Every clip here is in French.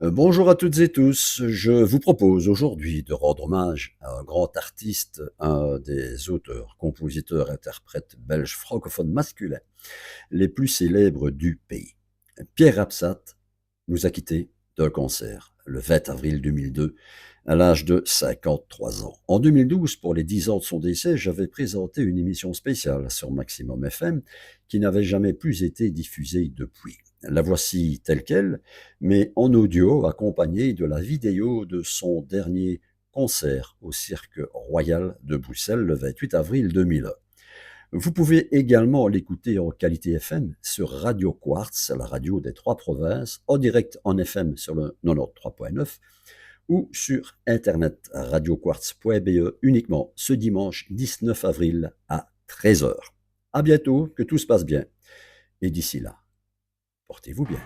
Bonjour à toutes et tous. Je vous propose aujourd'hui de rendre hommage à un grand artiste, un des auteurs, compositeurs, interprètes belges francophones masculins les plus célèbres du pays. Pierre Rapsat nous a quittés d'un cancer le 20 avril 2002 à l'âge de 53 ans. En 2012, pour les 10 ans de son décès, j'avais présenté une émission spéciale sur Maximum FM qui n'avait jamais plus été diffusée depuis. La voici telle qu'elle, mais en audio accompagnée de la vidéo de son dernier concert au Cirque Royal de Bruxelles le 28 avril 2001. Vous pouvez également l'écouter en qualité FM sur Radio Quartz, la radio des trois provinces, en direct en FM sur le 93.9 ou sur internet radioquartz.be uniquement ce dimanche 19 avril à 13h. À bientôt, que tout se passe bien. Et d'ici là, portez-vous bien.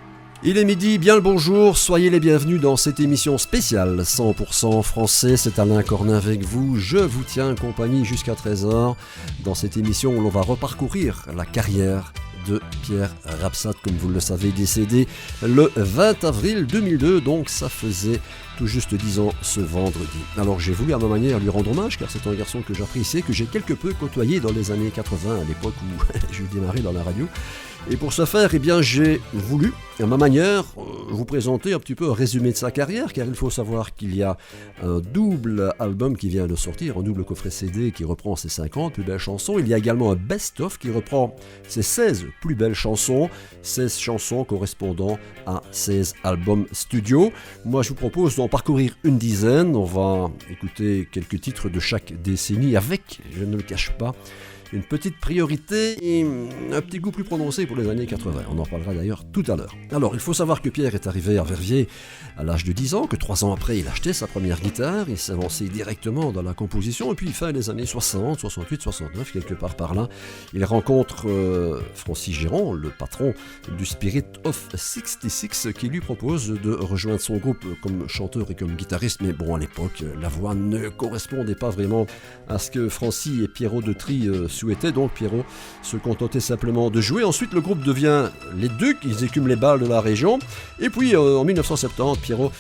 Il est midi, bien le bonjour, soyez les bienvenus dans cette émission spéciale 100% français, c'est Alain Cornin avec vous, je vous tiens compagnie jusqu'à 13h. Dans cette émission, on va reparcourir la carrière de Pierre Rapsat, comme vous le savez, décédé le 20 avril 2002, donc ça faisait tout juste 10 ans ce vendredi. Alors j'ai voulu à ma manière lui rendre hommage, car c'est un garçon que j'appréciais, que j'ai quelque peu côtoyé dans les années 80, à l'époque où j'ai démarré dans la radio. Et pour ce faire, j'ai voulu, à ma manière, vous présenter un petit peu un résumé de sa carrière, car il faut savoir qu'il y a un double album qui vient de sortir, un double coffret CD qui reprend ses 50 plus belles chansons. Il y a également un best-of qui reprend ses 16 plus belles chansons, 16 chansons correspondant à 16 albums studio. Moi, je vous propose d'en parcourir une dizaine. On va écouter quelques titres de chaque décennie avec, je ne le cache pas, une petite priorité et un petit goût plus prononcé pour les années 80. On en parlera d'ailleurs tout à l'heure. Alors, il faut savoir que Pierre est arrivé à Verviers à l'âge de 10 ans, que 3 ans après, il a acheté sa première guitare, il s'est lancé directement dans la composition, et puis fin des années 60, 68, 69, quelque part par là, il rencontre Francis Géron, le patron du Spirit of 66, qui lui propose de rejoindre son groupe comme chanteur et comme guitariste, mais bon, à l'époque, la voix ne correspondait pas vraiment à ce que Francis et Pierrot de Trie souhaitait, donc Pierrot se contentait simplement de jouer. Ensuite, le groupe devient les Ducs, ils écument les balles de la région, et puis en 1970, Pierrot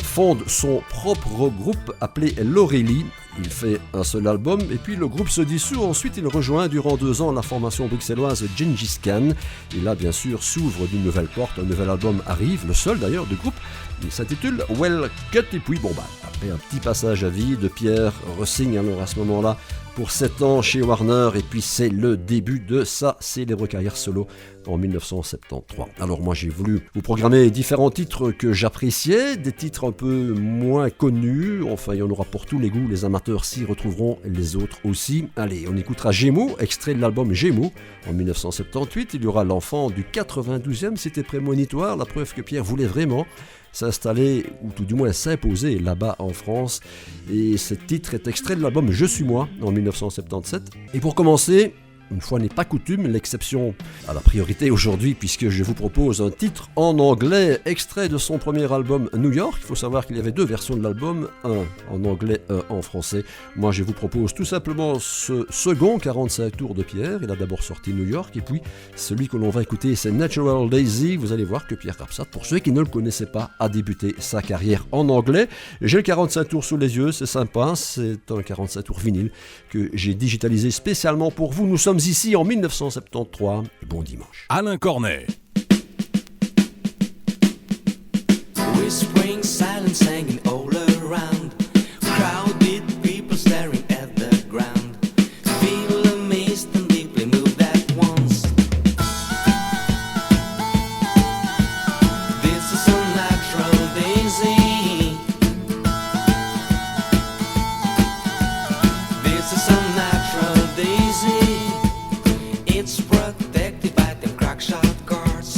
fonde son propre groupe appelé l'Aurélie. Il fait un seul album, et puis le groupe se dissout. Ensuite, il rejoint durant 2 ans la formation bruxelloise Gengis Khan, et là, bien sûr, s'ouvre d'une nouvelle porte, un nouvel album arrive, le seul d'ailleurs du groupe. Il s'intitule Well Cut, et puis après un petit passage à vide, Pierre re-signe alors à ce moment-là pour 7 ans chez Warner, et puis c'est le début de sa célèbre carrière solo en 1973. Alors moi j'ai voulu vous programmer différents titres que j'appréciais, des titres un peu moins connus, enfin il y en aura pour tous les goûts, les amateurs s'y retrouveront, les autres aussi. Allez, on écoutera Gémeaux, extrait de l'album Gémeaux en 1978, il y aura L'Enfant du 92e, c'était prémonitoire, la preuve que Pierre voulait vraiment s'installer, ou tout du moins s'imposer là-bas en France, et ce titre est extrait de l'album Je suis moi en 1977. Et pour commencer, une fois n'est pas coutume, l'exception à la priorité aujourd'hui, puisque je vous propose un titre en anglais, extrait de son premier album New York. Il faut savoir qu'il y avait 2 versions de l'album, un en anglais, un en français. Moi, je vous propose tout simplement ce second 45 tours de Pierre. Il a d'abord sorti New York, et puis celui que l'on va écouter, c'est Natural Daisy. Vous allez voir que Pierre Rapsat, pour ceux qui ne le connaissaient pas, a débuté sa carrière en anglais. J'ai le 45 tours sous les yeux, c'est sympa, c'est un 45 tours vinyle que j'ai digitalisé spécialement pour vous. Nous sommes ici en 1973. Bon dimanche. Alain Cornet. Whispering, silence hanging all around. Crowded people staring at the ground. Feel amazed and deeply moved at once. This is a natural daisy. This is a natural daisy. It's protected by them crackshot guards.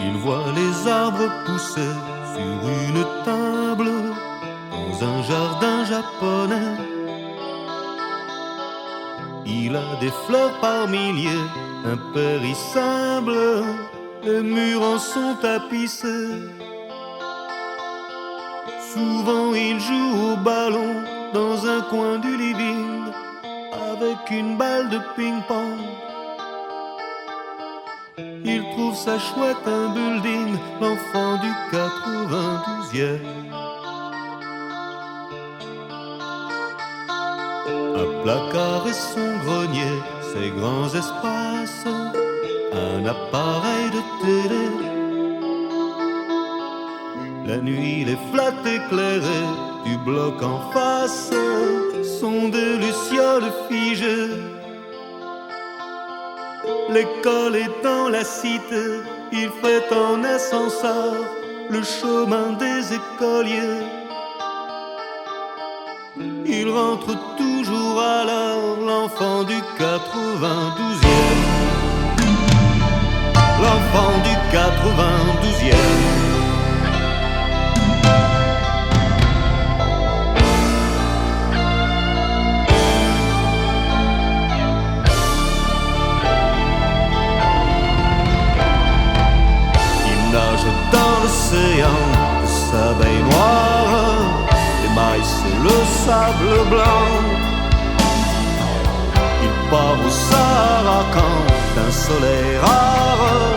Il voit les arbres pousser sur une table dans un jardin japonais. Il a des fleurs par milliers, impérissables, les murs en sont tapissés. Souvent il joue au ballon dans un coin du living avec une balle de ping-pong. Il trouve ça chouette un building, l'enfant du 92e. Un placard et son grenier, ses grands espaces, un appareil de télé. La nuit, les flats éclairés du bloc en face sont des lucioles figées. L'école est dans la cité, il fait en ascenseur le chemin des écoliers. Il rentre toujours à l'heure, l'enfant du 92e. L'enfant du 92e. Dans l'océan de sa baignoire, l'émail c'est le sable blanc. Il part au Sahara quand un soleil rare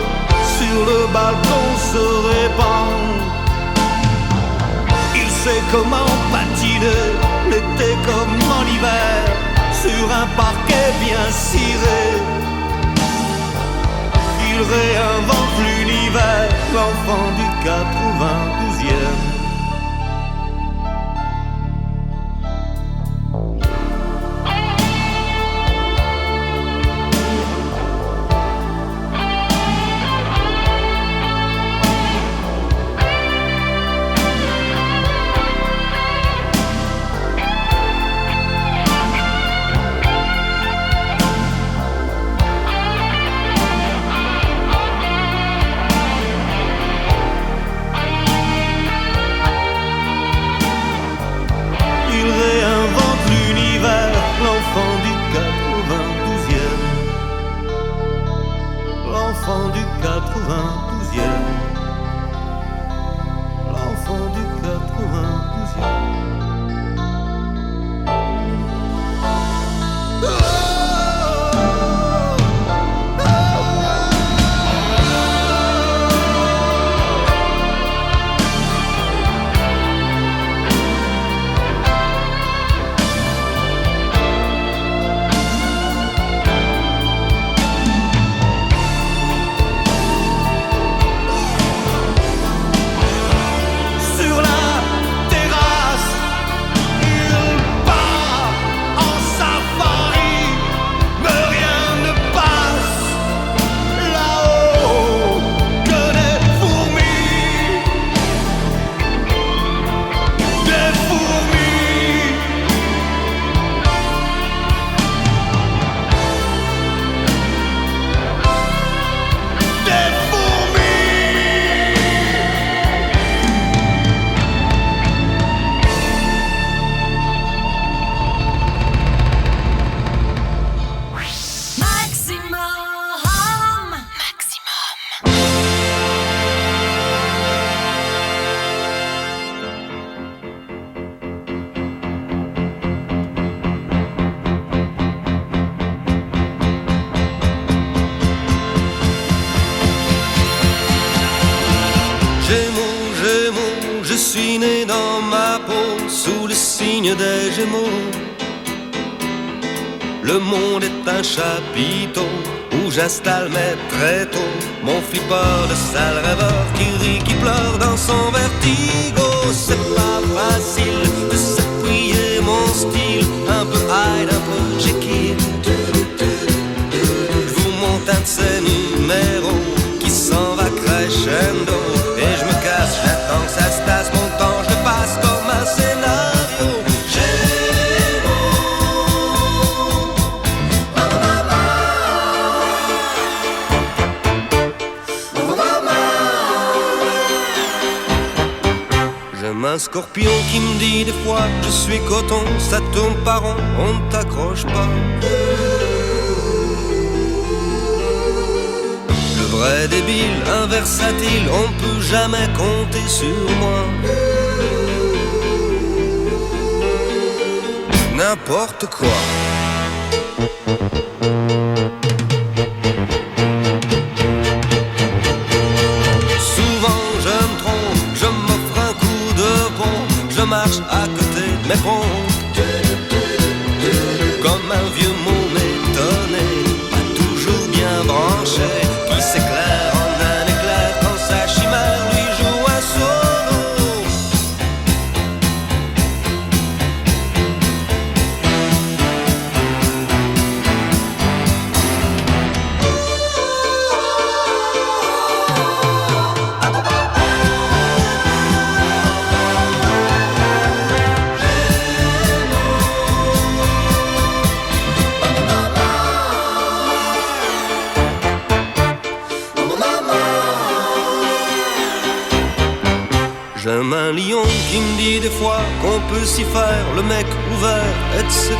sur le balcon se répand. Il sait comment patiner l'été comme en hiver sur un parquet bien ciré. Il réinvente l'univers, l'enfant du 92e. L'enfant du 92e. L'enfant du 92e. Je suis né dans ma peau sous le signe des Gémeaux. Le monde est un chapiteau où j'installe mes tréteaux. Mon flipper de sale rêveur qui rit, qui pleure dans son vertigo. C'est pas facile de s'appuyer mon style, un peu Hyde, un peu Jekyll. Je vous monte un de ces numéros qui s'en va crescendo. Et je me casse, j'attends que ça se tasse, mon temps je le passe comme un scénario. Un scorpion qui me dit des fois je suis coton, ça tourne par rond, on ne t'accroche pas. Le vrai débile, un versatile, on peut jamais compter sur moi. N'importe quoi. Souvent je me trompe, je m'offre un coup de pont, je marche à côté de mes pompes. Comme un vieux môme étonné, pas toujours bien branché, qui s'éclaire en un éclair quand sa chimère lui joue un solo. J'aime un lion qui me dit des fois qu'on peut s'y faire, le mec ouvert, etc.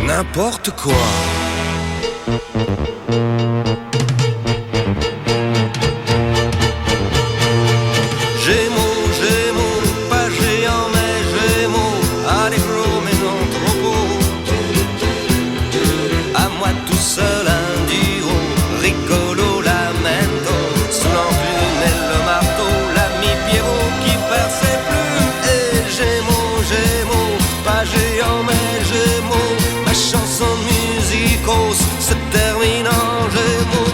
N'importe quoi. Se termine en Gémeaux.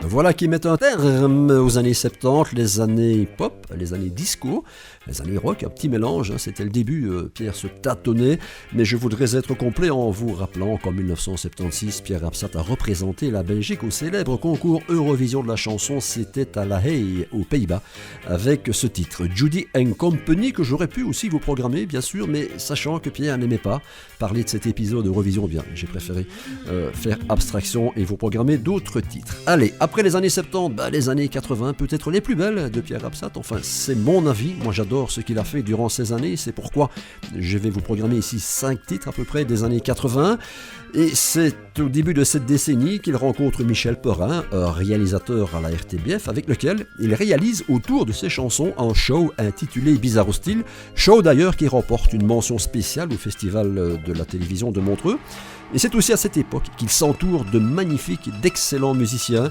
Voilà qui met un terme aux années 70, les années pop, les années disco, les années rock, un petit mélange, hein, c'était le début, Pierre se tâtonnait, mais je voudrais être complet en vous rappelant qu'en 1976, Pierre Absat a représenté la Belgique au célèbre concours Eurovision de la chanson, c'était à La Haye, aux Pays-Bas, avec ce titre, Judy & Company, que j'aurais pu aussi vous programmer, bien sûr, mais sachant que Pierre n'aimait pas parler de cet épisode Eurovision, bien, j'ai préféré faire abstraction et vous programmer d'autres titres. Allez, après les années 70, les années 80, peut-être les plus belles de Pierre Absat, enfin c'est mon avis, moi j'adore ce qu'il a fait durant ces années, c'est pourquoi je vais vous programmer ici 5 titres à peu près des années 80, et c'est au début de cette décennie qu'il rencontre Michel Perrin, réalisateur à la RTBF, avec lequel il réalise autour de ses chansons un show intitulé Bizarro Style, show d'ailleurs qui remporte une mention spéciale au Festival de la télévision de Montreux. Et c'est aussi à cette époque qu'il s'entoure de magnifiques, d'excellents musiciens,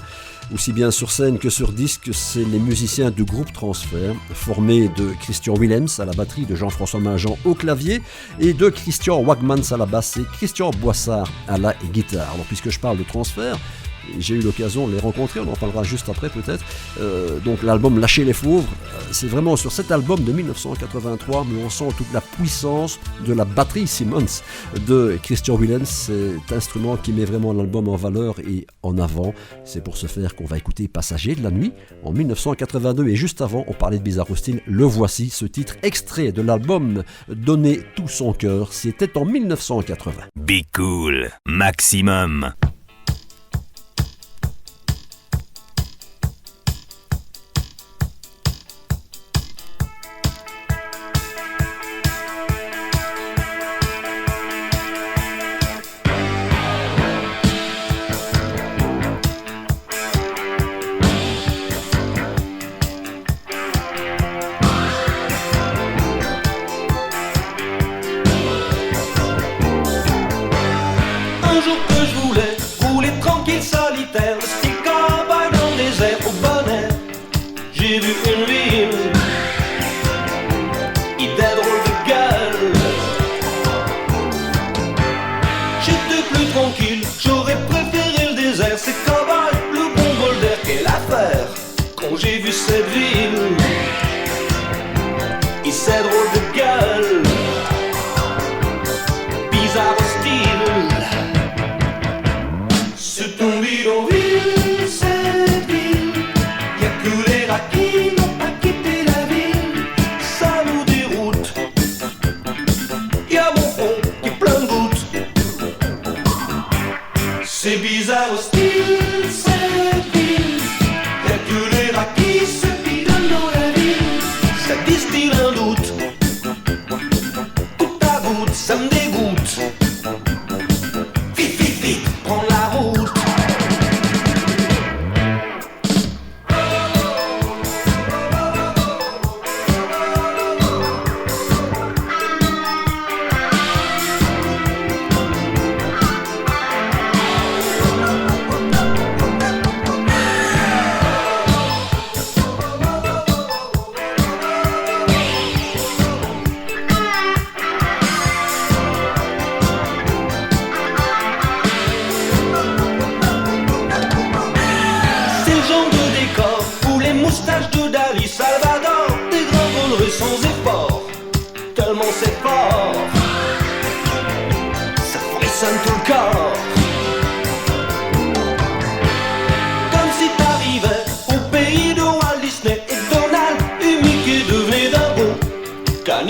aussi bien sur scène que sur disque. C'est les musiciens du groupe Transfert, formés de Christian Willems à la batterie, de Jean-François Minjean au clavier et de Christian Wagmans à la basse et Christian Boissard à la guitare. Alors puisque je parle de Transfert, j'ai eu l'occasion de les rencontrer, on en parlera juste après peut-être. Donc l'album Lâcher les Fauves, c'est vraiment sur cet album de 1983 où on sent toute la puissance de la batterie Simmons de Christian Willems, cet instrument qui met vraiment l'album en valeur et en avant. C'est pour ce faire qu'on va écouter Passager de la nuit en 1982, et juste avant on parlait de Bizarro Style, le voici, ce titre extrait de l'album Donner tout son cœur, c'était en 1980. Be cool, maximum. Un jour que je voulais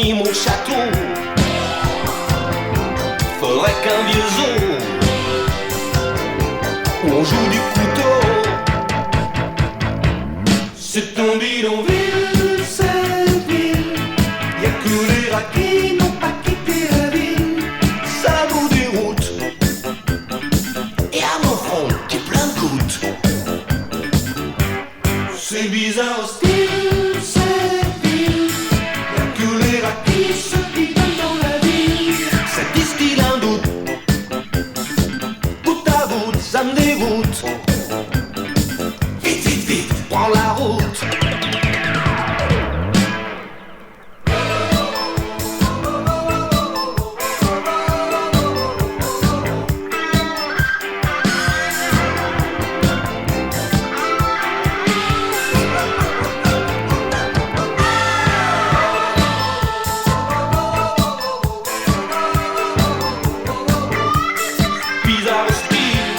ni mon château. Faudrait qu'un vieux zoo où on joue du couteau. C'est un bidonville, cette ville. Y'a que les rats qui n'ont pas quitté la ville. Ça vous déroute. Et à mon front, qui est plein de gouttes. C'est bizarre, hostile, cette ville. Y'a que les rats qui se bidonnent dans la ville. Ça distille un doute. Bout à bout, ça me dégoûte. Vite, vite, vite, prends la route. Bizarre hostile,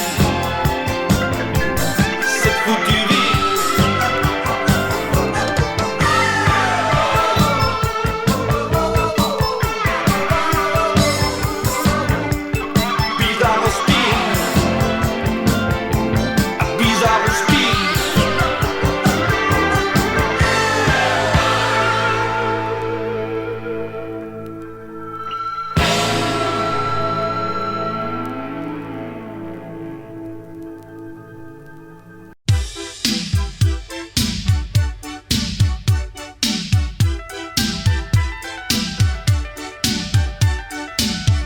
cette foutue vie. Bizarre hostile, bizarre hostile.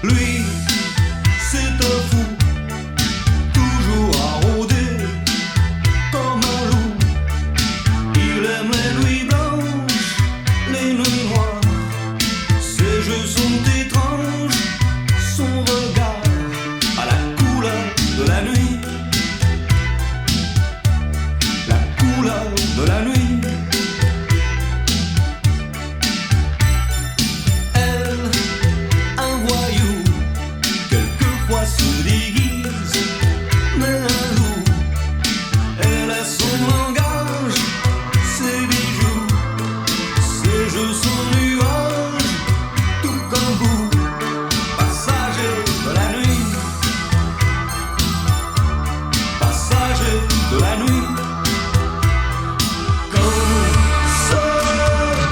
Lui, c'est un fou, toujours à rôder comme un loup. Il aime les nuits blanches, les nuits noires. Ses jeux sont étranges, son regard à la couleur de la nuit. La couleur de la nuit. Elle, un voyou, quelquefois se déguise, mais un loup. Elle a son langage, ses bijoux, ses jeux, son nuage, tout comme vous, passager de la nuit, passager de la nuit. Quand se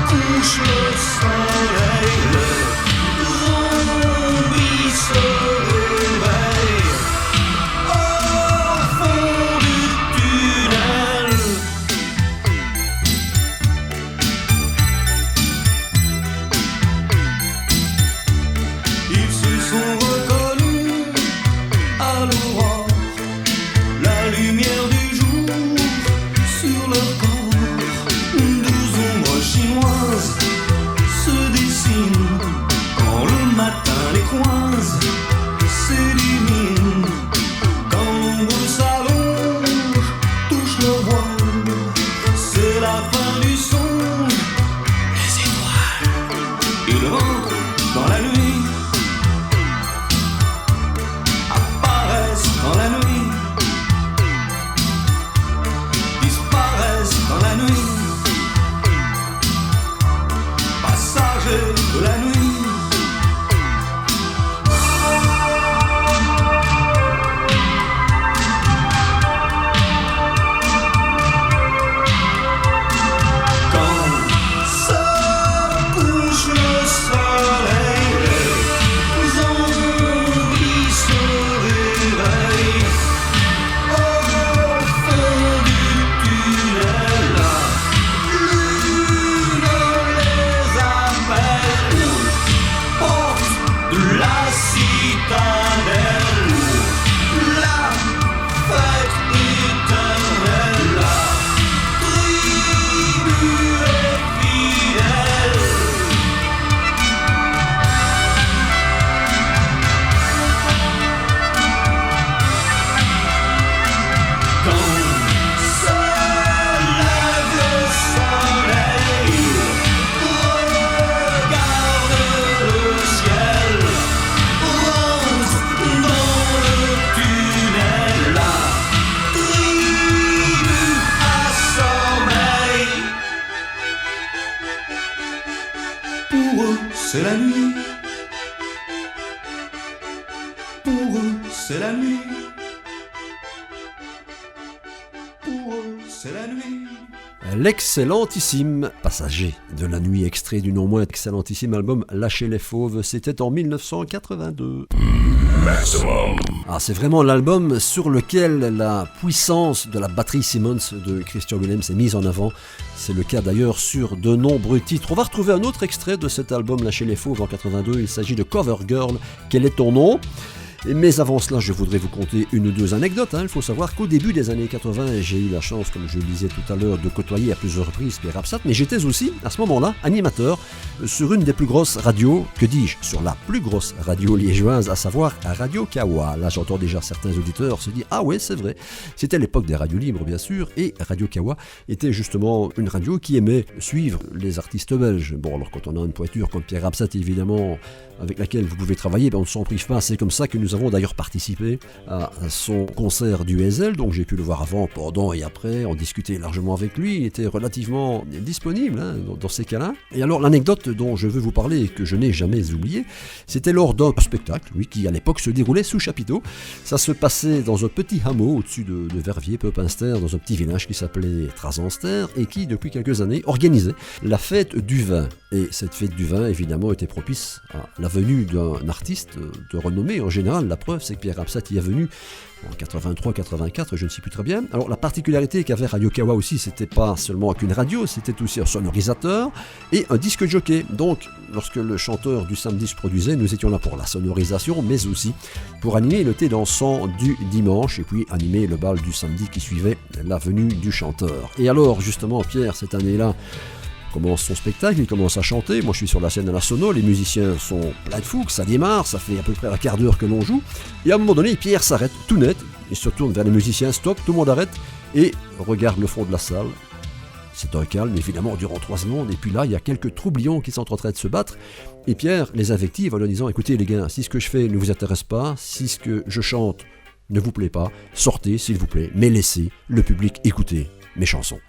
couche le soleil, les zombies se réveillent au fond du tunnel. Ils se sont reconnus à l'aurore, la lumière du jour sur leur corps. Deux ombres chinoises se dessinent quand le matin les croise, s'élimine quand l'ombre s'allonge, touche le voile. C'est la fin du songe. Les étoiles, ils rentrent dans la nuit, apparaissent dans la nuit, disparaissent dans la nuit, passagers de la nuit. Quand se couche le soleil, les zombies se réveillent au fond du tunnel. La lune les appelle, porte de la citadelle. La fête éternelle, la tribu est fidèle. Quand se lève le soleil, regarde le ciel. c'est la nuit. Pour eux, c'est la nuit. Pour eux, c'est la nuit. L'excellentissime Passager de la nuit, extrait du non moins excellentissime album Lâcher les fauves, c'était en 1982. Ah, c'est vraiment l'album sur lequel la puissance de la batterie Simmons de Christian Wilhelms est mise en avant. C'est le cas d'ailleurs sur de nombreux titres. On va retrouver un autre extrait de cet album Lâcher les fauves en 82, il s'agit de Cover Girl, Quel est ton nom ? Mais avant cela, je voudrais vous conter une ou deux anecdotes. Il faut savoir qu'au début des années 80, j'ai eu la chance, comme je le disais tout à l'heure, de côtoyer à plusieurs reprises Pierre Absat, mais j'étais aussi, à ce moment-là, animateur sur une des plus grosses radios, que dis-je, sur la plus grosse radio liégeoise, à savoir Radio Kawa. Là, j'entends déjà certains auditeurs se dire « Ah ouais, c'est vrai ». C'était l'époque des radios libres, bien sûr, et Radio Kawa était justement une radio qui aimait suivre les artistes belges. Bon, alors quand on a une pointure comme Pierre Absat, évidemment, avec laquelle vous pouvez travailler, on ne s'en prive pas. C'est comme ça que nous avons d'ailleurs participé à son concert du Hazel, donc j'ai pu le voir avant, pendant et après, en discuter largement avec lui. Il était relativement disponible dans ces cas-là. Et alors l'anecdote dont je veux vous parler et que je n'ai jamais oubliée, c'était lors d'un spectacle, qui à l'époque se déroulait sous chapiteau. Ça se passait dans un petit hameau au-dessus de Verviers, Peupinster, dans un petit village qui s'appelait Trasanster et qui depuis quelques années organisait la fête du vin. Et cette fête du vin évidemment était propice à la venue d'un artiste de renommée en général. La preuve, c'est que Pierre Absat y est venu en 83-84, je ne sais plus très bien. Alors la particularité qu'avait Radio Kawa aussi, c'était pas seulement qu'une radio, c'était aussi un sonorisateur et un disque jockey. Donc lorsque le chanteur du samedi se produisait, nous étions là pour la sonorisation, mais aussi pour animer le thé dansant du dimanche et puis animer le bal du samedi qui suivait la venue du chanteur. Et alors justement Pierre, cette année-là, commence son spectacle, il commence à chanter, moi je suis sur la scène à la sono, les musiciens sont pleins de fougue, ça démarre, ça fait à peu près un quart d'heure que l'on joue, et à un moment donné, Pierre s'arrête, tout net, il se tourne vers les musiciens, stop, tout le monde arrête, et regarde le fond de la salle. C'est un calme, évidemment, durant 3 secondes, et puis là, il y a quelques troublions qui sont en train de se battre, et Pierre les invective en leur disant, écoutez les gars, si ce que je fais ne vous intéresse pas, si ce que je chante ne vous plaît pas, sortez s'il vous plaît, mais laissez le public écouter mes chansons.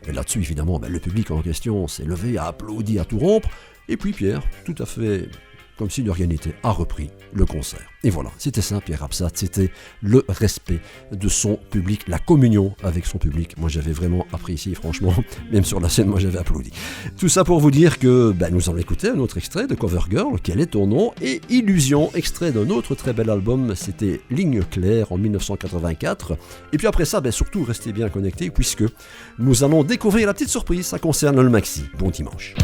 Et là-dessus, évidemment, le public en question s'est levé, a applaudi à tout rompre, et puis Pierre, tout à fait comme si de rien n'était, a repris le concert. Et voilà, c'était ça Pierre Absat, c'était le respect de son public, la communion avec son public. Moi j'avais vraiment apprécié, franchement, même sur la scène, moi j'avais applaudi. Tout ça pour vous dire que nous allons écouter un autre extrait de Cover Girl, Quel est ton nom, et Illusion, extrait d'un autre très bel album, c'était Ligne Claire en 1984. Et puis après ça, surtout restez bien connectés puisque nous allons découvrir la petite surprise, ça concerne le maxi. Bon dimanche.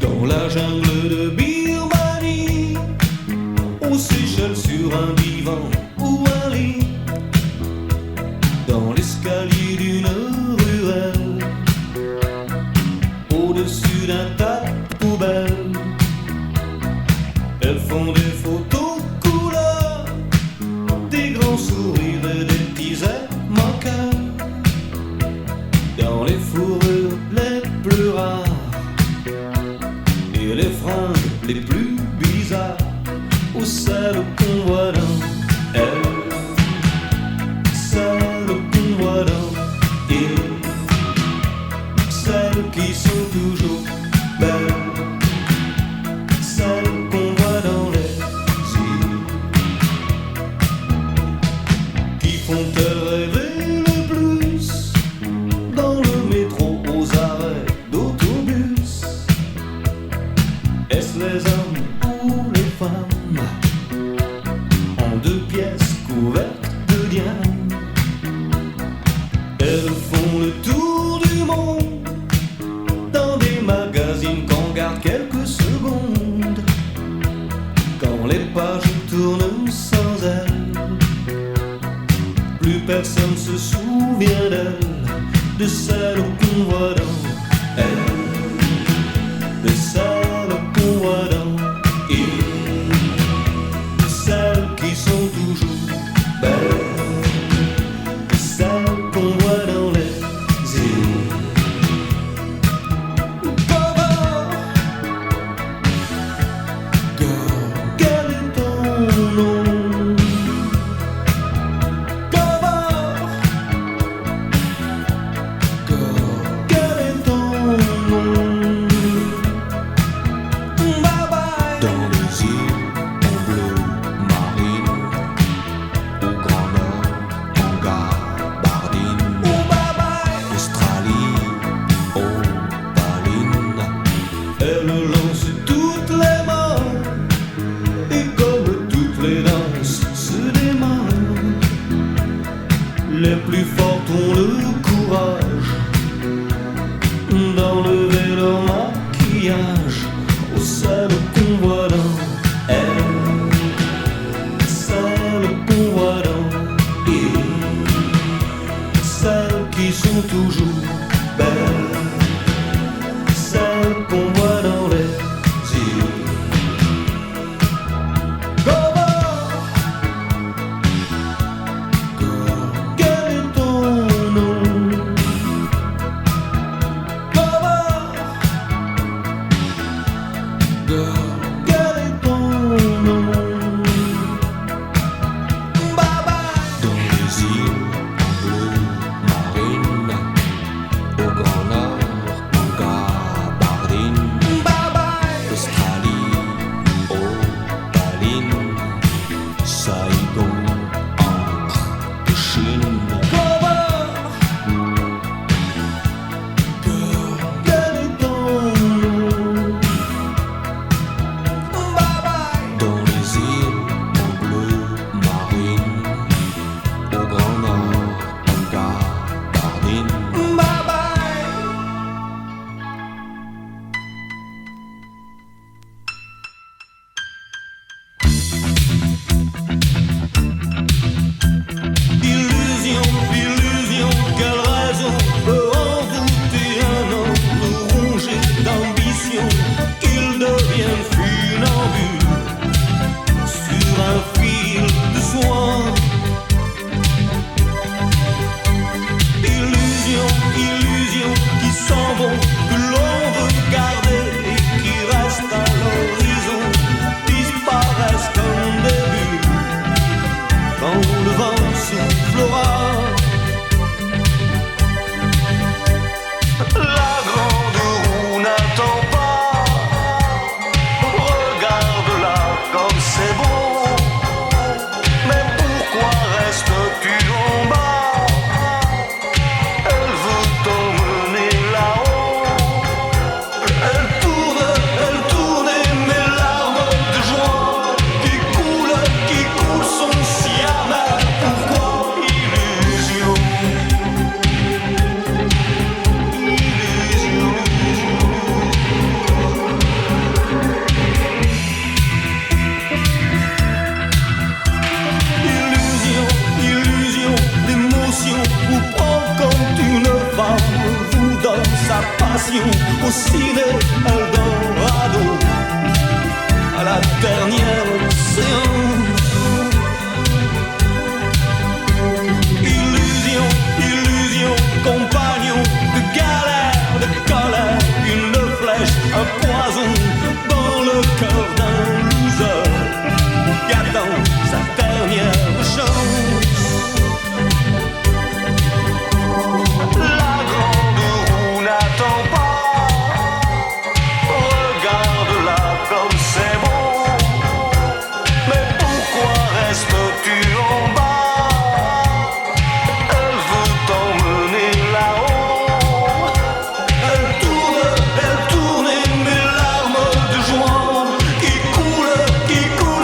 Dans la jungle de Birmanie, on s'échelle sur un divan ou un lit, dans l'escalier d'une ruelle, au-dessus d'un tas de poubelles. Elles font des photos couleurs, des grands sourires et des petits airs moqueurs, dans les fourrures les plus rares et les fringues les plus bizarres, ou celles qu'on voit dans elles, celles qu'on voit dans ils, celles qui sont toujours belles, celles qu'on voit dans les îles, qui font te rêver le plus dans le métro aux arrêts d'autobus. Est-ce les hommes ou les femmes en 2 pièces couvertes de diamants? Elles font le tour du monde dans des magazines qu'on garde quelques secondes. Quand les pages tournent sans elles, plus personne se souvient d'elles, de celles qu'on voit dans elles, de celles qu'on voit dans ils, de celles qui sont toujours belles, de celles qu'on voit dans les îles. Cover Girl, quel est ton nom? Cover sont toujours belles, celles qu'on voit dans les îles. Quel est ton nom? Quel est ton nom? Dans les îles en bleu marine, au grand nord en gabardine, Australie, Tallinn, Saigon, encre de Chine. Quel est ton nom? Dans les îles en bleu marine, au grand nord en gabardine. Illusion, illusion, quelle raison peut envoûter un homme rongé d'ambition, qu'il devienne funambule sur un fil de soie. Illusion, illusion, qui s'en vont, que l'on veut garder et qui restent à l'horizon, disparaissent comme des bulles quand le vent soufflera. La grande roue n'attend pas, regarde-la comme c'est beau. Mais pourquoi restes-tu en bas? Elle veut t'emmener là-haut. Elle tourne et mes larmes de joie qui coulent sont si amères. Pourquoi illusion? Illusion. Illusion, illusion d'émotion vous prend comme une femme vous donne sa passion. Au ciné, Eldorado, à la dernière séance. Illusion, illusion, compagnon de galère, de colère, une flèche, un poison dans le cœur d'un loser, gâtant sa dernière chance. La grande roue n'attend pas, regarde-la comme c'est beau. Mais pourquoi restes-tu en bas? Elle veut t'emmener là-haut. Elle tourne et mes larmes de joie qui coulent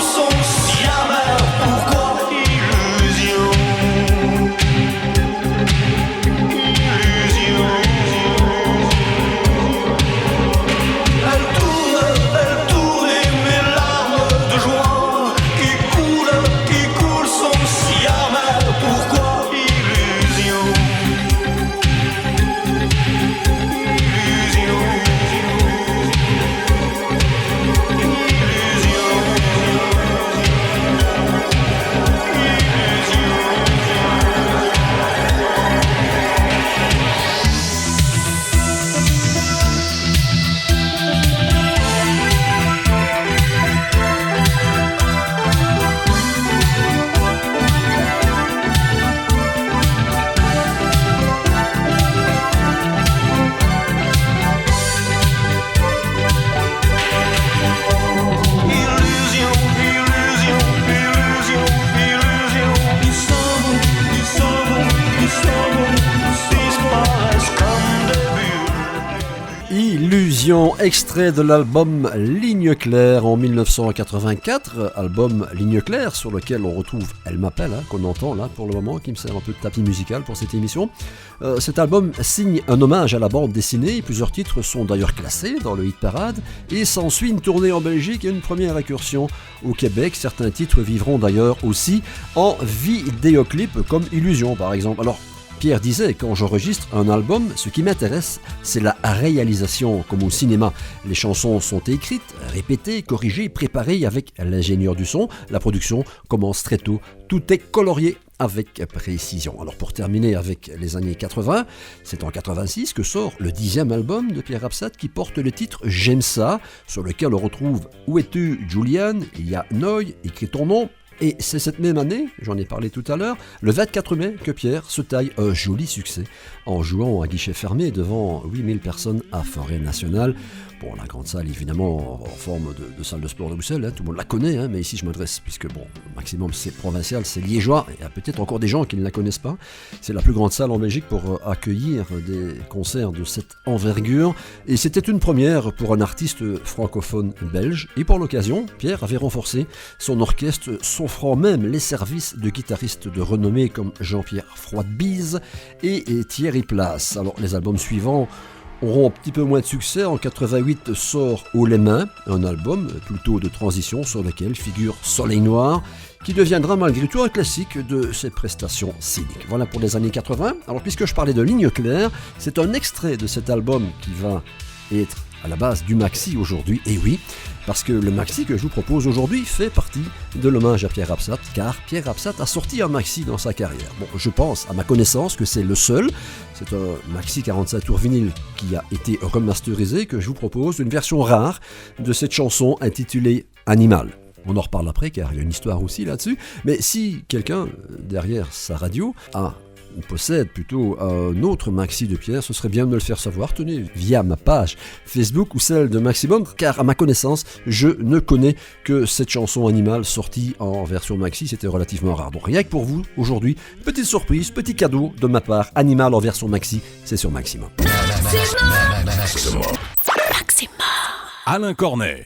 sont si amères. Pourquoi illusion? Illusion. Elle tourne et mes larmes de joie qui coulent sont si amères. Pourquoi illusion? Illusion. Illusion, illusion, illusion, illusion. Ils s'en vont, disparaissent comme des bulles. Illusion, extrait de l'album Ligne Claire en 1984, album Ligne Claire sur lequel on retrouve Elle m'appelle, qu'on entend là pour le moment, qui me sert un peu de tapis musical pour cette émission. Cet album signe un hommage à la bande dessinée, plusieurs titres sont d'ailleurs classés dans le hit parade, et s'ensuit une tournée en Belgique et une première incursion au Québec. Certains titres vivront d'ailleurs aussi en vidéoclip, comme Illusion par exemple. Alors, Pierre disait, quand j'enregistre un album, ce qui m'intéresse, c'est la réalisation, comme au cinéma. Les chansons sont écrites, répétées, corrigées, préparées avec l'ingénieur du son. La production commence très tôt. Tout est colorié avec précision. Alors pour terminer avec les années 80, c'est en 86 que sort le 10e album de Pierre Absat qui porte le titre J'aime ça, sur lequel on retrouve Où es-tu Julian, il y a Noy, écrit ton nom. Et c'est cette même année, j'en ai parlé tout à l'heure, le 24 mai, que Pierre se taille un joli succès en jouant à guichet fermé devant 8000 personnes à Forêt Nationale. Bon, la grande salle, évidemment, en forme de salle de sport de Bruxelles, hein, tout le monde la connaît, hein, mais ici je m'adresse, puisque bon, Maximum c'est provincial, c'est liégeois, et il y a peut-être encore des gens qui ne la connaissent pas. C'est la plus grande salle en Belgique pour accueillir des concerts de cette envergure, et c'était une première pour un artiste francophone belge, et pour l'occasion, Pierre avait renforcé son orchestre, s'offrant même les services de guitaristes de renommée comme Jean-Pierre Froidebise et Thierry Place. Alors les albums suivants auront un petit peu moins de succès. En 88 sort Haut les mains, un album plutôt de transition sur lequel figure Soleil Noir, qui deviendra malgré tout un classique de ses prestations scéniques. Voilà pour les années 80. Alors puisque je parlais de Ligne claire, c'est un extrait de cet album qui va être à la base du maxi aujourd'hui, et oui, parce que le maxi que je vous propose aujourd'hui fait partie de l'hommage à Pierre Absat, car Pierre Absat a sorti un maxi dans sa carrière. Bon, je pense, à ma connaissance, que c'est le seul. C'est un maxi 47 tours vinyle qui a été remasterisé, que je vous propose, une version rare de cette chanson intitulée Animal. On en reparle après, car il y a une histoire aussi là-dessus. Mais si quelqu'un, derrière sa radio, possède plutôt un autre maxi de Pierre, ce serait bien de me le faire savoir, tenez, via ma page Facebook ou celle de Maximum, car à ma connaissance, je ne connais que cette chanson Animal sortie en version maxi, c'était relativement rare. Donc rien que pour vous, aujourd'hui, petite surprise, petit cadeau de ma part, Animal en version maxi, c'est sur Maximum. Maximum. Alain Cornet.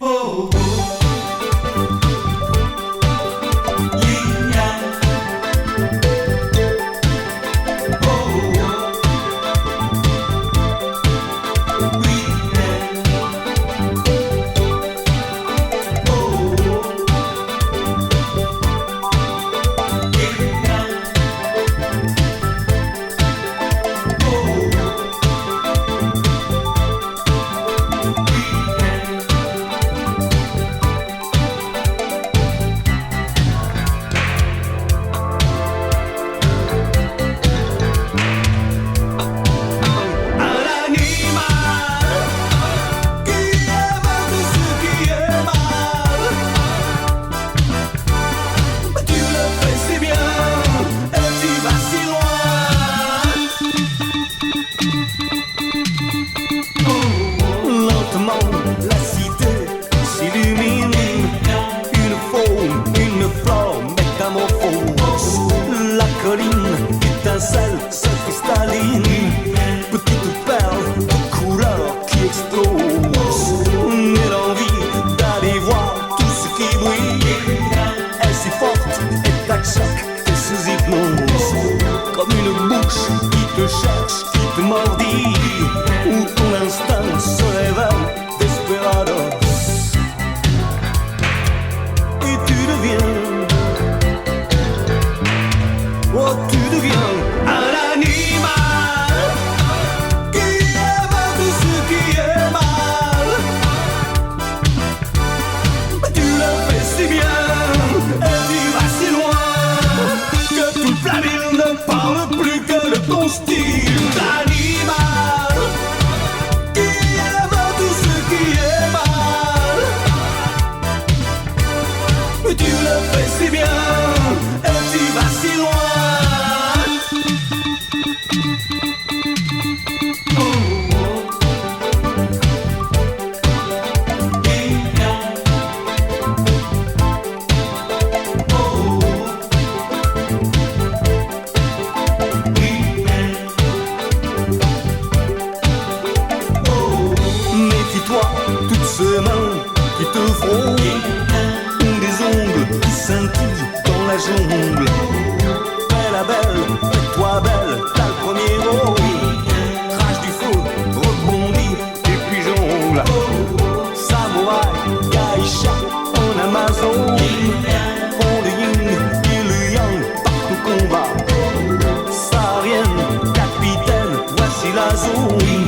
facile à jouer,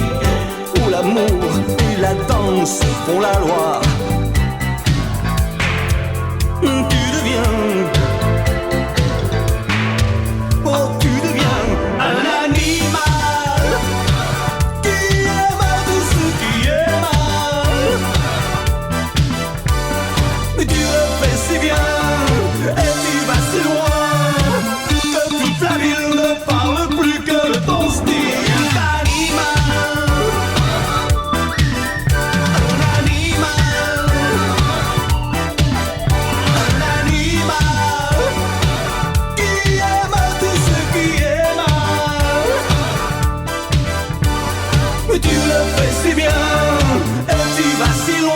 où l'amour et la danse font la loi. Tu deviens, oh tu deviens un animal qui aime tout ce qui est mal. Mais tu le fais si bien et tu vas si loin que toute la ville ne parle plus que de ton style d'animal. Un animal, un animal qui aime tout ce qui est mal. Mais tu le fais si bien et tu vas si loin.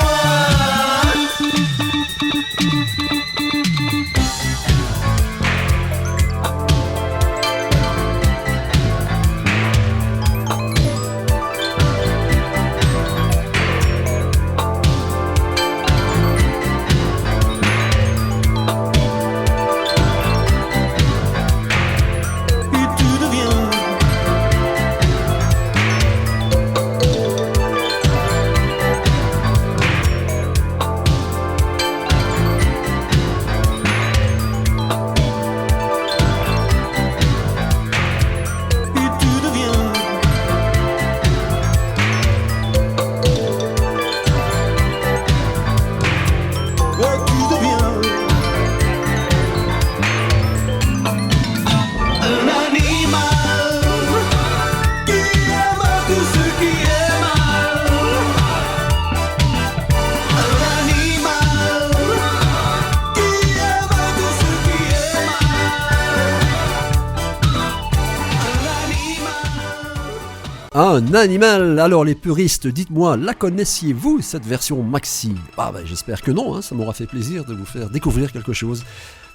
Un animal. Alors les puristes, dites-moi, la connaissiez-vous cette version maxi? J'espère que non, ça m'aura fait plaisir de vous faire découvrir quelque chose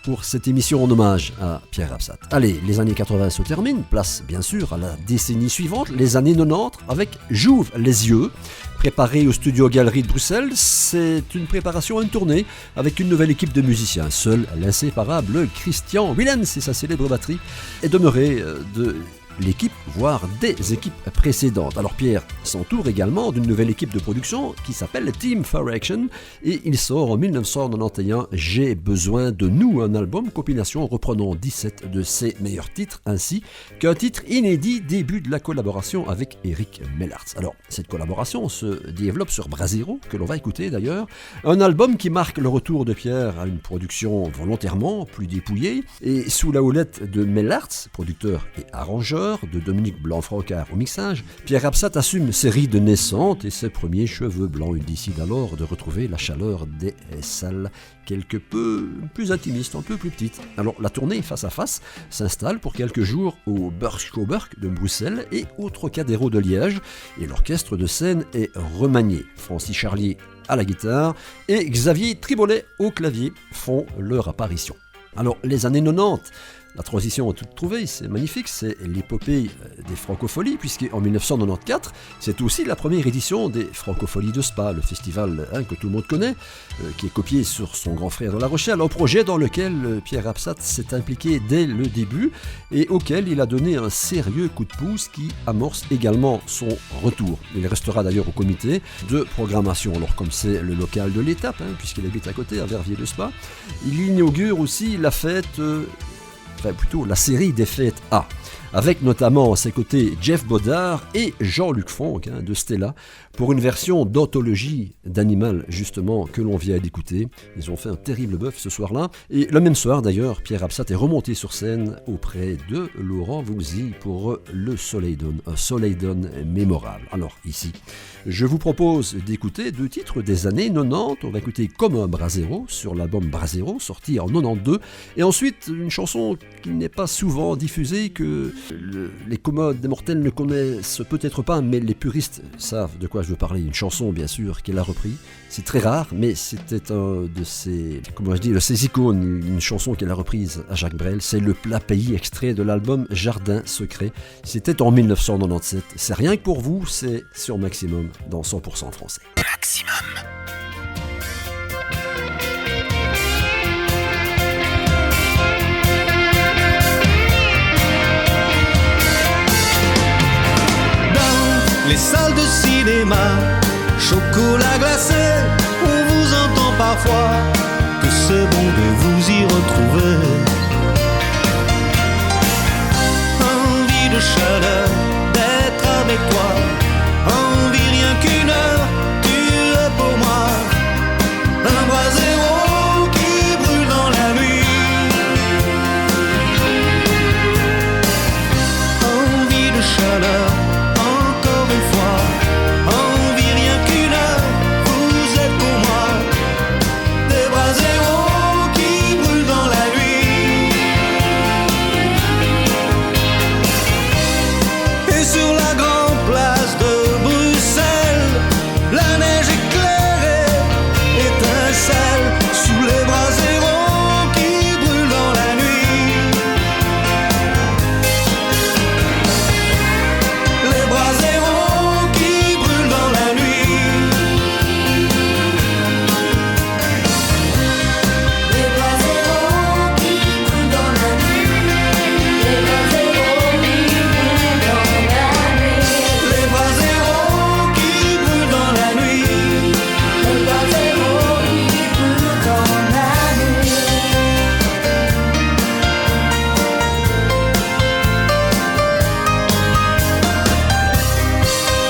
pour cette émission en hommage à Pierre Absat. Allez, les années 80 se terminent, place bien sûr à la décennie suivante, les années 90, avec J'ouvre les yeux, préparé au Studio Galerie de Bruxelles. C'est une préparation à une tournée avec une nouvelle équipe de musiciens. Seul l'inséparable Christian Willems et sa célèbre batterie est demeuré de l'équipe, voire des équipes précédentes. Alors Pierre s'entoure également d'une nouvelle équipe de production qui s'appelle Team Far Action et il sort en 1991 J'ai besoin de nous, un album compilation reprenant 17 de ses meilleurs titres ainsi qu'un titre inédit début de la collaboration avec Eric Mellartz. Alors cette collaboration se développe sur Brasero, que l'on va écouter d'ailleurs, un album qui marque le retour de Pierre à une production volontairement plus dépouillée et sous la houlette de Mellartz, producteur et arrangeur, de Dominique Blanc-Francard au mixage, Pierre Absat assume ses rides naissantes et ses premiers cheveux blancs. Il décide alors de retrouver la chaleur des salles quelque peu plus intimistes, un peu plus petites. Alors la tournée face à face s'installe pour quelques jours au Burgschouwburg de Bruxelles et au Trocadéro de Liège et l'orchestre de scène est remanié. Francis Charlier à la guitare et Xavier Tribolet au clavier font leur apparition. Alors les années 90, la transition est toute trouvée, c'est magnifique, c'est l'épopée des Francopholies, puisqu'en 1994, c'est aussi la première édition des Francopholies de Spa, le festival que tout le monde connaît, qui est copié sur son grand frère de La Rochelle, un projet dans lequel Pierre Absat s'est impliqué dès le début et auquel il a donné un sérieux coup de pouce qui amorce également son retour. Il restera d'ailleurs au comité de programmation, alors comme c'est le local de l'étape, puisqu'il habite à côté, à Verviers-le-Spa, il inaugure aussi la fête... plutôt la série des fêtes A, avec notamment à ses côtés Jeff Bodard et Jean-Luc Fonck de Stella, pour une version d'anthologie d'Animal, justement, que l'on vient d'écouter. Ils ont fait un terrible bœuf ce soir-là. Et le même soir, d'ailleurs, Pierre Absat est remonté sur scène auprès de Laurent Voulzy pour le Soleil Donne, un Soleil Donne mémorable. Alors, ici, je vous propose d'écouter deux titres des années 90. On va écouter Comme un Brasero sur l'album Brasero, sorti en 92. Et ensuite, une chanson qui n'est pas souvent diffusée, que les commodes des mortels ne connaissent peut-être pas, mais les puristes savent de quoi je veux parler. Une chanson, bien sûr, qu'elle a repris. C'est très rare, mais c'était un de ses, de ses icônes, une chanson qu'elle a reprise à Jacques Brel. C'est Le Plat Pays, extrait de l'album Jardin Secret. C'était en 1997. C'est rien que pour vous, c'est sur Maximum, dans 100% français. Maximum. Dans les salles de cinéma, chocolat glacé, on vous entend parfois, que c'est bon de vous y retrouver. Envie de chaleur, d'être avec toi, envie rien qu'une heure, tu es pour moi, un bras zéro qui brûle dans la nuit. Envie de chaleur, encore une fois, envie rien qu'une heure, vous êtes pour moi, des bras zéro qui brûlent dans la nuit. Et sur la grande place de Bruxelles, la neige éclairée étincelle sous les bras zéro qui brûlent dans la nuit. Les bras zéro qui brûlent dans la nuit. Les bras zéro qui brûlent dans la nuit. Les bras zéro qui brûlent dans la nuit. Les bras zéro qui brûlent dans la nuit. Les bras zéro qui brûlent dans la nuit.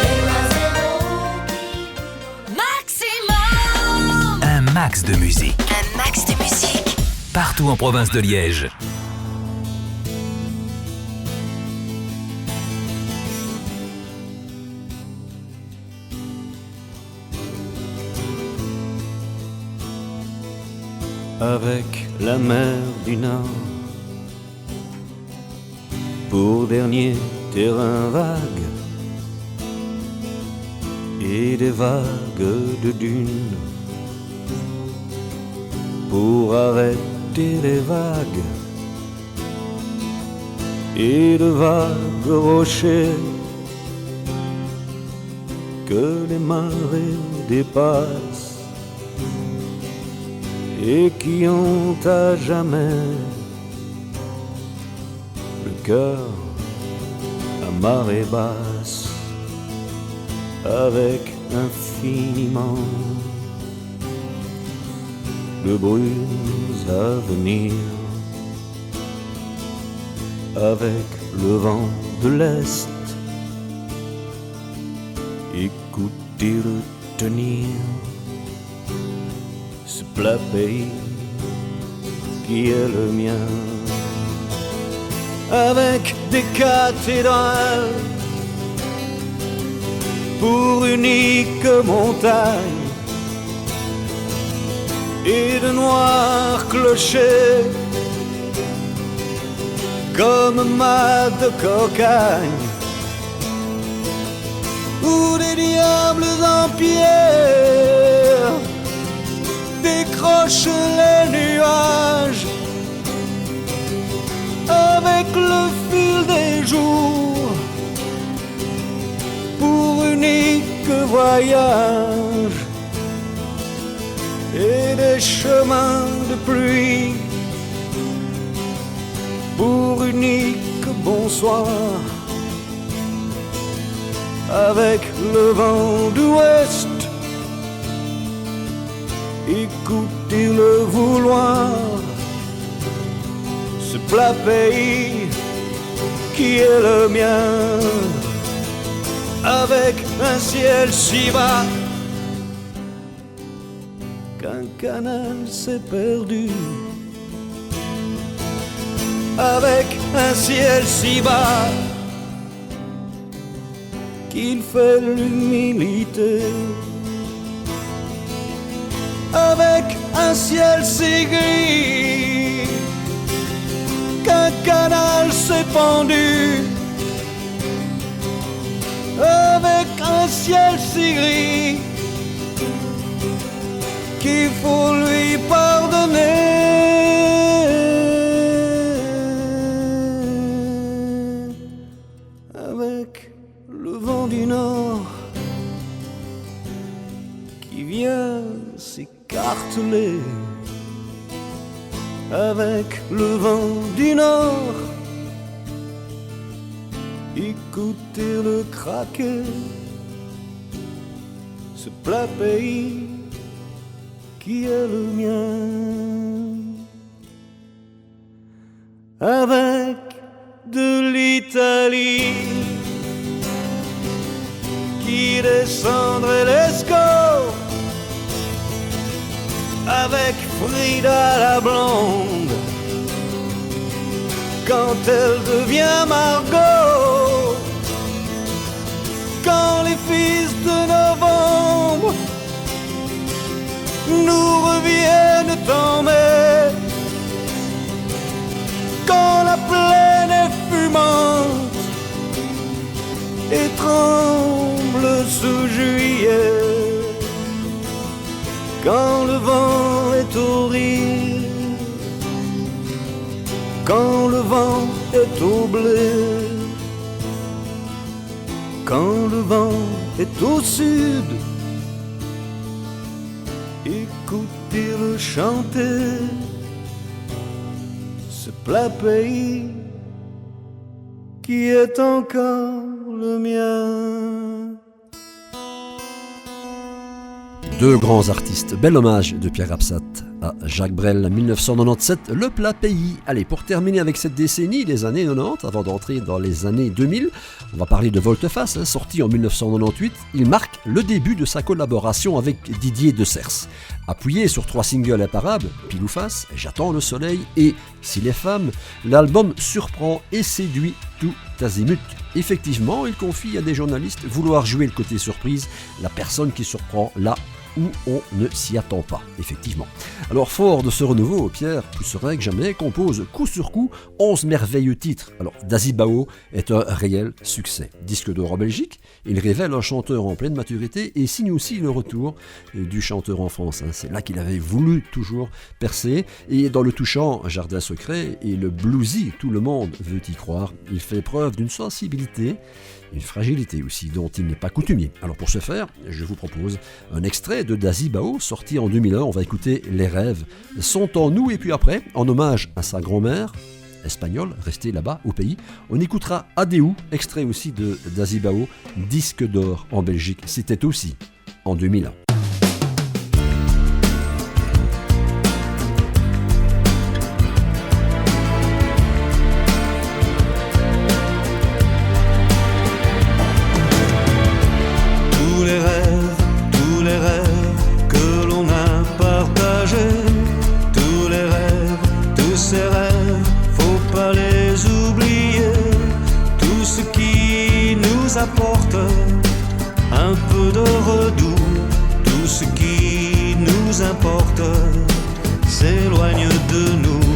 Les bras zéro Maximum. Un max de musique. Un max de musique. Partout en province de Liège. Avec la mer du Nord pour dernier terrain vague et des vagues de dunes pour arrêter les vagues et de vagues rochers que les marées dépassent et qui ont à jamais le cœur à marée basse, avec infiniment de brumes à venir, avec le vent de l'Est, écoutez-le tenir, ce plat pays qui est le mien, avec des cathédrales pour unique montagne et de noirs clochers comme mâts de cocagne, où des diables en pierre décrochent les nuages avec le fil des jours pour unique voyage et des chemins de pluie pour unique bonsoir, avec le vent d'ouest, écoutez-le vouloir, ce plat pays qui est le mien, avec un ciel si bas qu'un canal s'est perdu, avec un ciel si bas qu'il fait l'humilité, avec un ciel si gris qu'un canal s'est pendu, avec un ciel si gris qu'il faut lui pardonner, avec le vent du nord qui vient s'écarteler, avec le vent du nord écouter le craquer, ce plat pays qui est le mien. Avec de l'Italie qui descendrait l'escorte, avec Frida la blonde quand elle devient Margot, quand les fils de novembre nous reviennent en mai, quand la plaine est fumante et tremble sous juillet, quand le vent est au rire, quand le vent est au blé, quand le vent est au sud, écoutez-le chanter, ce plat pays qui est encore le mien. Deux grands artistes, bel hommage de Pierre Absat à Jacques Brel, 1997, le plat pays. Allez, pour terminer avec cette décennie, les années 90, avant d'entrer dans les années 2000, on va parler de Volte-Face, sorti en 1998. Il marque le début de sa collaboration avec Didier Decers. Appuyé sur 3 singles imparables, Pile ou Face, J'attends le soleil et Si les femmes, l'album surprend et séduit tout azimut. Effectivement, il confie à des journalistes vouloir jouer le côté surprise, la personne qui surprend là où on ne s'y attend pas, effectivement. Alors fort de ce renouveau, Pierre, plus serein que jamais, compose coup sur coup 11 merveilleux titres. Alors Dazibao est un réel succès. Disque d'or en Belgique, il révèle un chanteur en pleine maturité et signe aussi le retour du chanteur en France. C'est là qu'il avait voulu toujours percer. Et dans le touchant Jardin secret et le bluesy Tout le monde veut y croire, il fait preuve d'une sensibilité, une fragilité aussi dont il n'est pas coutumier. Alors pour ce faire, je vous propose un extrait de Dazibao sorti en 2001. On va écouter Les rêves sont en nous et puis après, en hommage à sa grand-mère espagnole restée là-bas au pays, on écoutera Adeu, extrait aussi de Dazibao, disque d'or en Belgique. C'était aussi en 2001. Apporte un peu de redoux, tout ce qui nous importe s'éloigne de nous.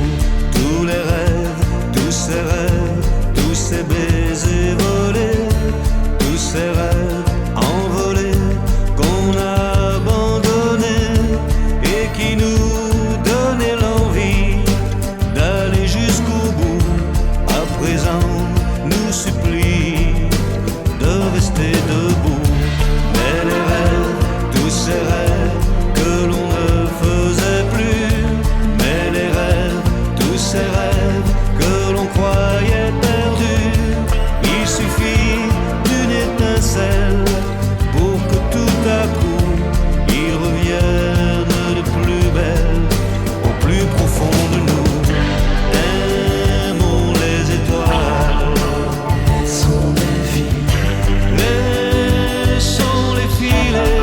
Tous les rêves, tous ces rêves, tous ces baisers volés, tous ces rêves envolés qu'on a abandonnés et qui nous donnaient l'envie d'aller jusqu'au bout, à présent nous supplient de rester debout. Mais les rêves, tous ces rêves que l'on ne faisait plus, mais les rêves, tous ces rêves que l'on croyait perdus, il suffit d'une étincelle pour que tout à coup ils reviennent de plus belle, au plus profond de nous. Aimons les étoiles, sont des filles. Laissons-les filer,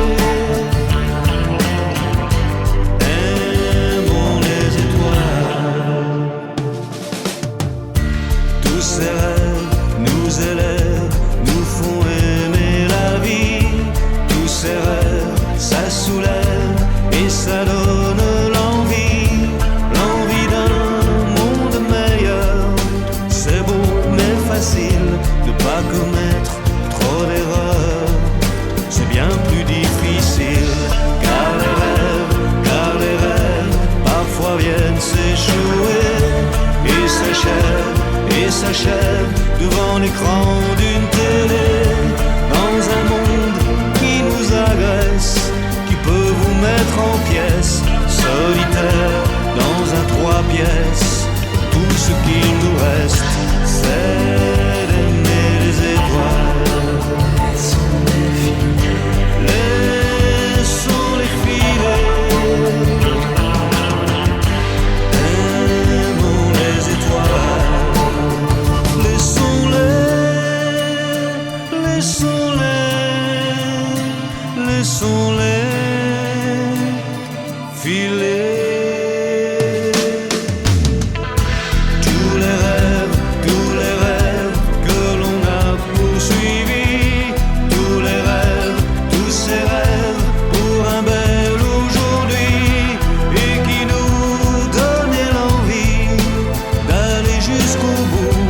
laissons-les filer. Tous les rêves que l'on a poursuivis, tous les rêves, tous ces rêves pour un bel aujourd'hui et qui nous donnaient l'envie d'aller jusqu'au bout,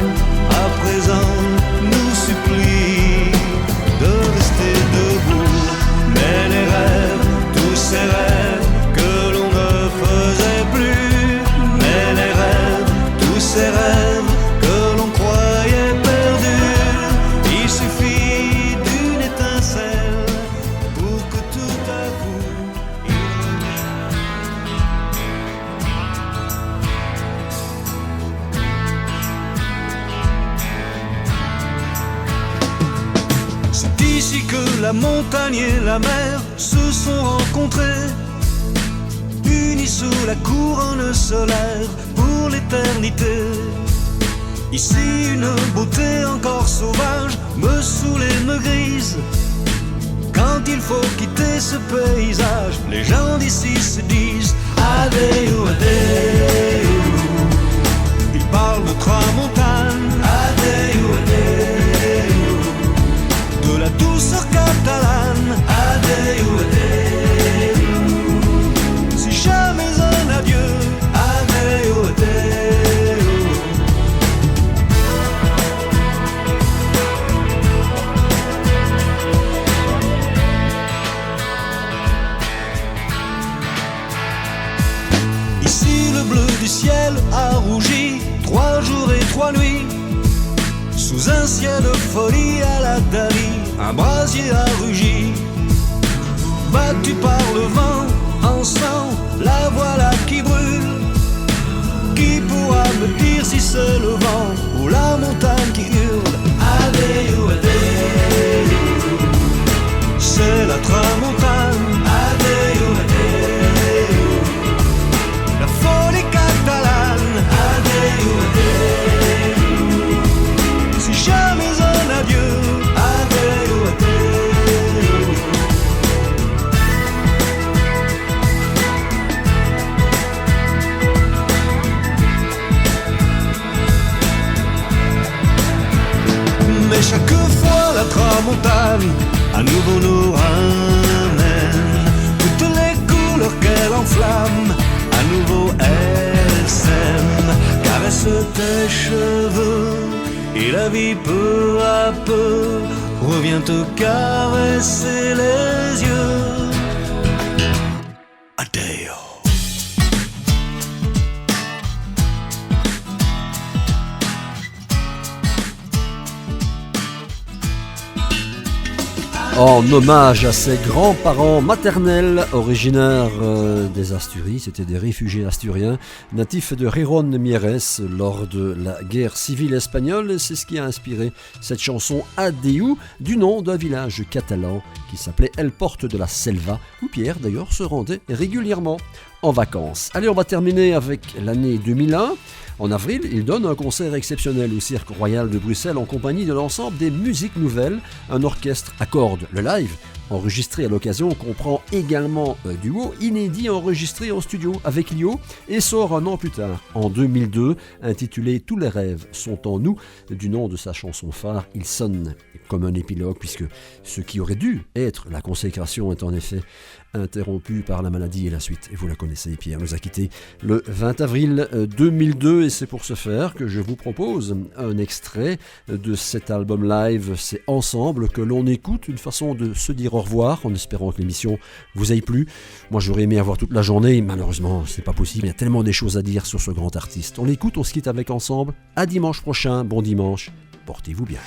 à présent nous supplie de rester debout. Mais les rêves, tous ces rêves que l'on ne faisait plus, mais les rêves, tous ces rêves que l'on croyait perdus, il suffit d'une étincelle pour que tout à coup il revienne. C'est ici que la montagne et la mer se sont rencontrés, unis sous la couronne solaire pour l'éternité. Ici une beauté encore sauvage me saoule et me grise. Quand il faut quitter ce paysage, les gens d'ici se disent Adeu, adeu. Ils parlent de tramontane, Adeu, adeu. De la douceur catalane, Adeu, adeu. Si jamais un adieu, Adeu, adeu. Ici le bleu du ciel a rougi, 3 jours et 3 nuits, sous un ciel de folie à la Dali, un brasier a rugi. Battu par le vent, en sang, la voilà qui brûle. Qui pourra me dire si c'est le vent ou la montagne qui hurle Adeu, adeu. C'est la tramontane, Adeu, adeu. La folie catalane, Adeu, adeu. Si jamais un adieu, Adeu, adeu. Mais chaque fois la tramontane à nouveau nous ramène toutes les couleurs qu'elle enflamme, à nouveau elle s'aime, caresse tes cheveux et la vie peu à peu revient te caresser les yeux. Adeo. En hommage à ses grands-parents maternels originaires des Asturies, c'était des réfugiés asturiens natifs de Riron Mieres lors de la guerre civile espagnole, et c'est ce qui a inspiré cette chanson Adeu du nom d'un village catalan qui s'appelait El Porte de la Selva, où Pierre d'ailleurs se rendait régulièrement en vacances. Allez, on va terminer avec l'année 2001. En avril, il donne un concert exceptionnel au Cirque Royal de Bruxelles en compagnie de l'ensemble des Musiques Nouvelles, un orchestre à cordes. Le live, enregistré à l'occasion, comprend également un duo inédit enregistré en studio avec Lio et sort un an plus tard, en 2002, intitulé « Tous les rêves sont en nous », du nom de sa chanson phare. Il sonne comme un épilogue puisque ce qui aurait dû être la consécration est en effet interrompu par la maladie et la suite. Et vous la connaissez, Pierre nous a quittés le 20 avril 2002 et c'est pour ce faire que je vous propose un extrait de cet album live. C'est Ensemble que l'on écoute, une façon de se dire au revoir en espérant que l'émission vous aille plu. Moi j'aurais aimé avoir toute la journée, malheureusement c'est pas possible, il y a tellement des choses à dire sur ce grand artiste. On l'écoute, on se quitte avec Ensemble. À dimanche prochain, bon dimanche, portez-vous bien.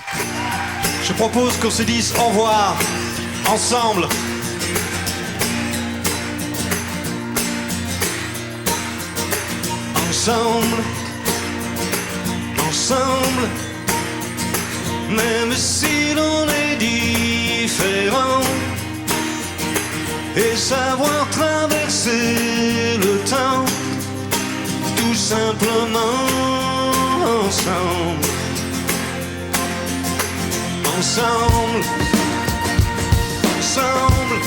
Je propose qu'on se dise au revoir ensemble. Ensemble, ensemble, même si l'on est différent, et savoir traverser le temps, tout simplement ensemble. ensemble, ensemble,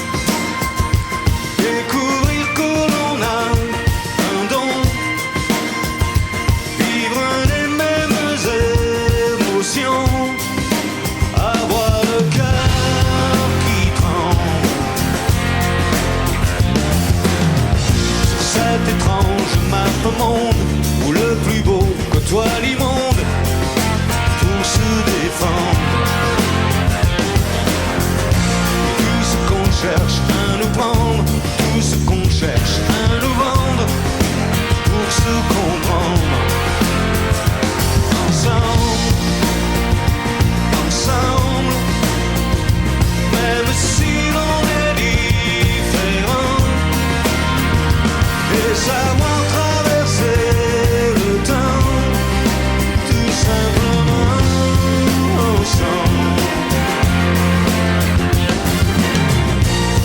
découvrir que l'on a un don, vivre les mêmes émotions, avoir le cœur qui tremble. Sur cette étrange map monde où le plus beau côtoie l'immonde pour se défendre. Tout ce qu'on cherche à nous prendre, tout ce qu'on cherche à nous vendre pour se comprendre. Ensemble, ensemble, même si l'on est différent, et savoir traverser le temps, tout simplement ensemble.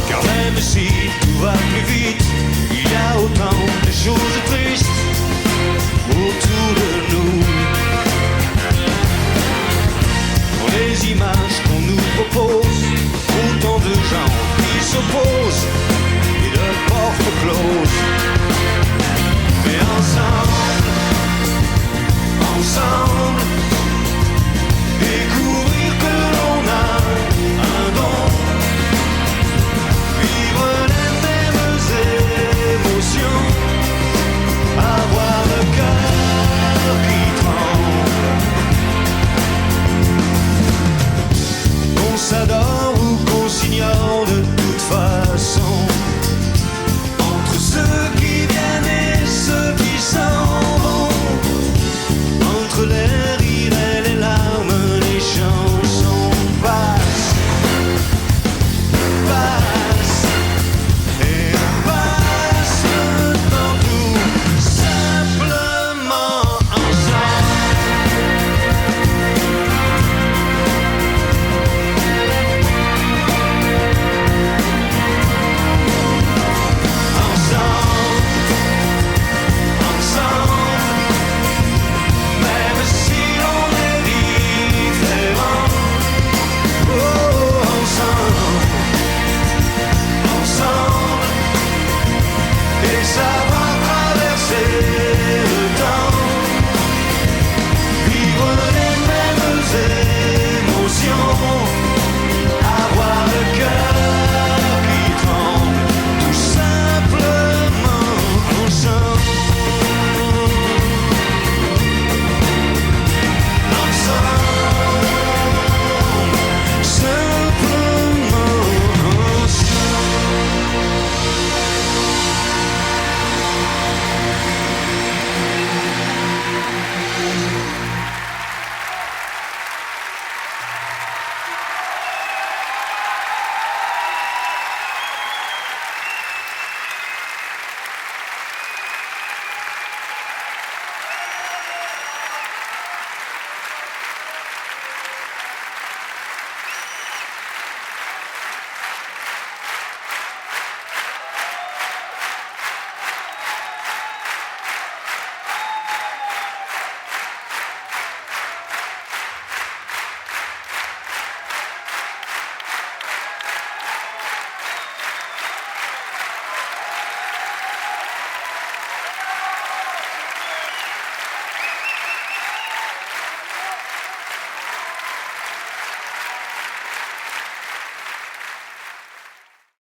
Car même si tout va plus vite, il y a autant de choses tristes autour de nous. Dans les images qu'on nous propose, autant de gens qui s'opposent et de portes closes. Mais ensemble, ensemble,